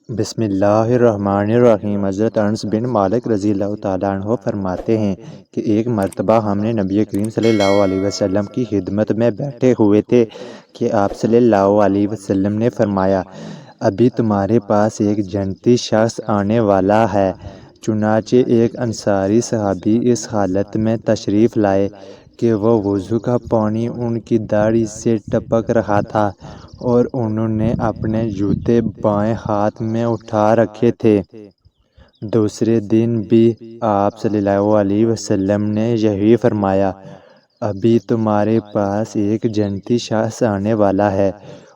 بسم اللہ الرحمن الرحیم۔ حضرت انس بن مالک رضی اللہ تعالیٰ عنہ فرماتے ہیں کہ ایک مرتبہ ہم نے نبی کریم صلی اللہ علیہ وسلم کی خدمت میں بیٹھے ہوئے تھے کہ آپ صلی اللہ علیہ وسلم نے فرمایا، ابھی تمہارے پاس ایک جنتی شخص آنے والا ہے۔ چنانچہ ایک انصاری صحابی اس حالت میں تشریف لائے کہ وہ وضو کا پانی ان کی داڑھی سے ٹپک رہا تھا اور انہوں نے اپنے جوتے بائیں ہاتھ میں اٹھا رکھے تھے۔ دوسرے دن بھی آپ صلی اللہ علیہ وسلم نے یہی فرمایا، ابھی تمہارے پاس ایک جنتی شخص آنے والا ہے۔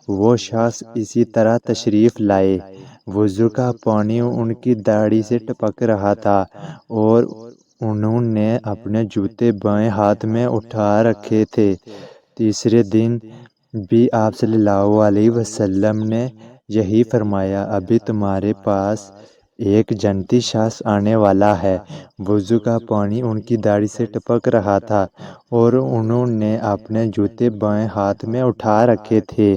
وہ شخص اسی طرح تشریف لائے، وضو کا پانی ان کی داڑھی سے ٹپک رہا تھا اور انہوں نے اپنے جوتے بائیں ہاتھ میں اٹھا رکھے تھے۔ تیسرے دن بھی آپ صلی اللہ علیہ وسلم نے یہی فرمایا، ابھی تمہارے پاس ایک جنتی شخص آنے والا ہے۔ وضو کا پانی ان کی داڑھی سے ٹپک رہا تھا اور انہوں نے اپنے جوتے بائیں ہاتھ میں اٹھا رکھے تھے۔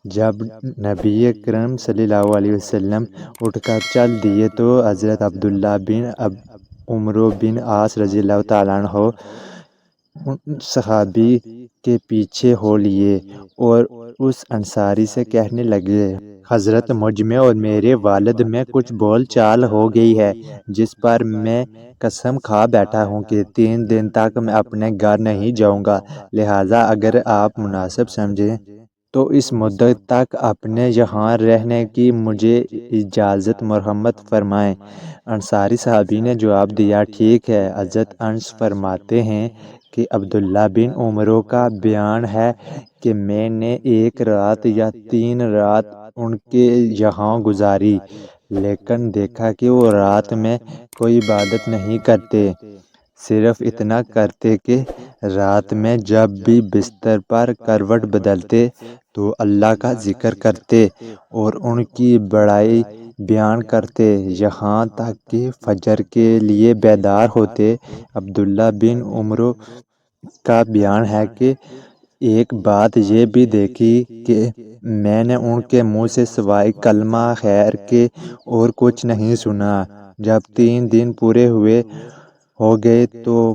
جب نبی اکرم صلی اللہ علیہ وسلم اٹھ کر چل دیے تو حضرت عبداللہ بن عمرو بن عاص رضی اللہ تعالیٰ عنہ صحابی کے پیچھے ہو لیے اور اس انصاری سے کہنے لگے، حضرت مجھ میں اور میرے والد میں کچھ بول چال ہو گئی ہے، جس پر میں قسم کھا بیٹھا ہوں کہ 3 دن تک میں اپنے گھر نہیں جاؤں گا، لہٰذا اگر آپ مناسب سمجھیں تو اس مدت تک اپنے یہاں رہنے کی مجھے اجازت مرحمت فرمائیں۔ انصاری صحابی نے جواب دیا، ٹھیک ہے۔ حضرت انس فرماتے ہیں کہ عبداللہ بن عمرو کا بیان ہے کہ میں نے 1 رات یا 3 رات ان کے یہاں گزاری، لیکن دیکھا کہ وہ رات میں کوئی عبادت نہیں کرتے، صرف اتنا کرتے کہ رات میں جب بھی بستر پر کروٹ بدلتے تو اللہ کا ذکر کرتے اور ان کی بڑائی بیان کرتے یہاں تک کہ فجر کے لیے بیدار ہوتے۔ عبداللہ بن عمرو کا بیان ہے کہ ایک بات یہ بھی دیکھی کہ میں نے ان کے منہ سے سوائے کلمہ خیر کے اور کچھ نہیں سنا۔ جب 3 دن پورے ہو گئے تو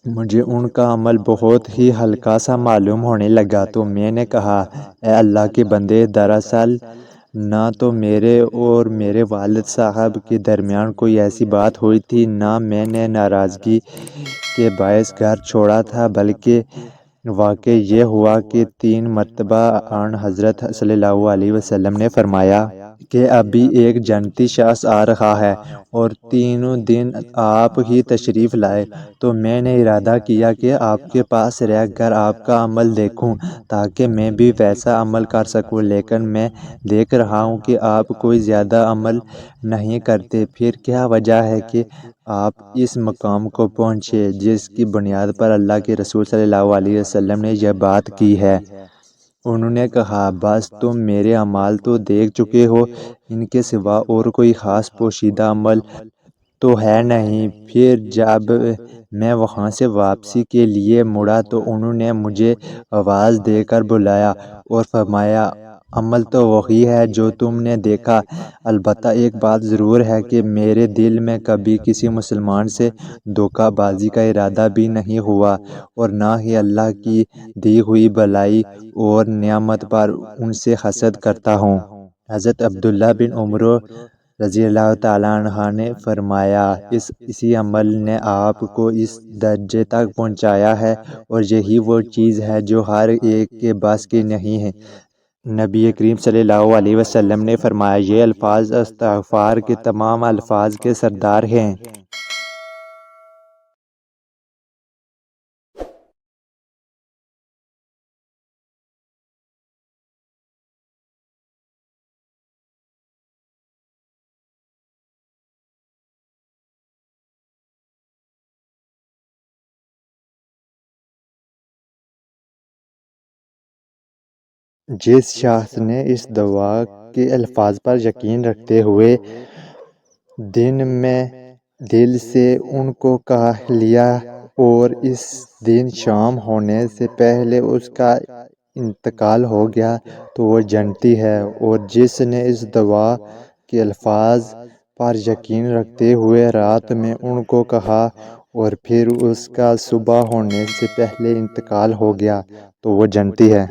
مجھے ان کا عمل بہت ہی ہلکا سا معلوم ہونے لگا، تو میں نے کہا، اے اللہ کے بندے، دراصل نہ تو میرے اور میرے والد صاحب کے درمیان کوئی ایسی بات ہوئی تھی، نہ میں نے ناراضگی کے باعث گھر چھوڑا تھا، بلکہ واقعہ یہ ہوا کہ 3 مرتبہ آن حضرت صلی اللہ علیہ وسلم نے فرمایا کہ ابھی ایک جنتی شخص آ رہا ہے اور 3 دن آپ ہی تشریف لائے، تو میں نے ارادہ کیا کہ آپ کے پاس رہ کر آپ کا عمل دیکھوں تاکہ میں بھی ویسا عمل کر سکوں، لیکن میں دیکھ رہا ہوں کہ آپ کوئی زیادہ عمل نہیں کرتے، پھر کیا وجہ ہے کہ آپ اس مقام کو پہنچے جس کی بنیاد پر اللہ کے رسول صلی اللہ علیہ وسلم نے یہ بات کی ہے؟ انہوں نے کہا، بس تم میرے اعمال تو دیکھ چکے ہو، ان کے سوا اور کوئی خاص پوشیدہ عمل تو ہے نہیں۔ پھر جب میں وہاں سے واپسی کے لیے مڑا تو انہوں نے مجھے آواز دے کر بلایا اور فرمایا، عمل تو وہی ہے جو تم نے دیکھا، البتہ ایک بات ضرور ہے کہ میرے دل میں کبھی کسی مسلمان سے دھوکہ بازی کا ارادہ بھی نہیں ہوا اور نہ ہی اللہ کی دی ہوئی بھلائی اور نعمت پر ان سے حسد کرتا ہوں۔ حضرت عبداللہ بن عمرو رضی اللہ تعالیٰ عنہ نے فرمایا، اسی عمل نے آپ کو اس درجے تک پہنچایا ہے اور یہی وہ چیز ہے جو ہر ایک کے بس کی نہیں ہے۔ نبی کریم صلی اللہ علیہ وسلم نے فرمایا، یہ الفاظ استغفار کے تمام الفاظ کے سردار ہیں۔ جس شخص نے اس دعا کے الفاظ پر یقین رکھتے ہوئے دن میں دل سے ان کو کہہ لیا اور اس دن شام ہونے سے پہلے اس کا انتقال ہو گیا تو وہ جانتی ہے، اور جس نے اس دعا کے الفاظ پر یقین رکھتے ہوئے رات میں ان کو کہا اور پھر اس کا صبح ہونے سے پہلے انتقال ہو گیا تو وہ جانتی ہے۔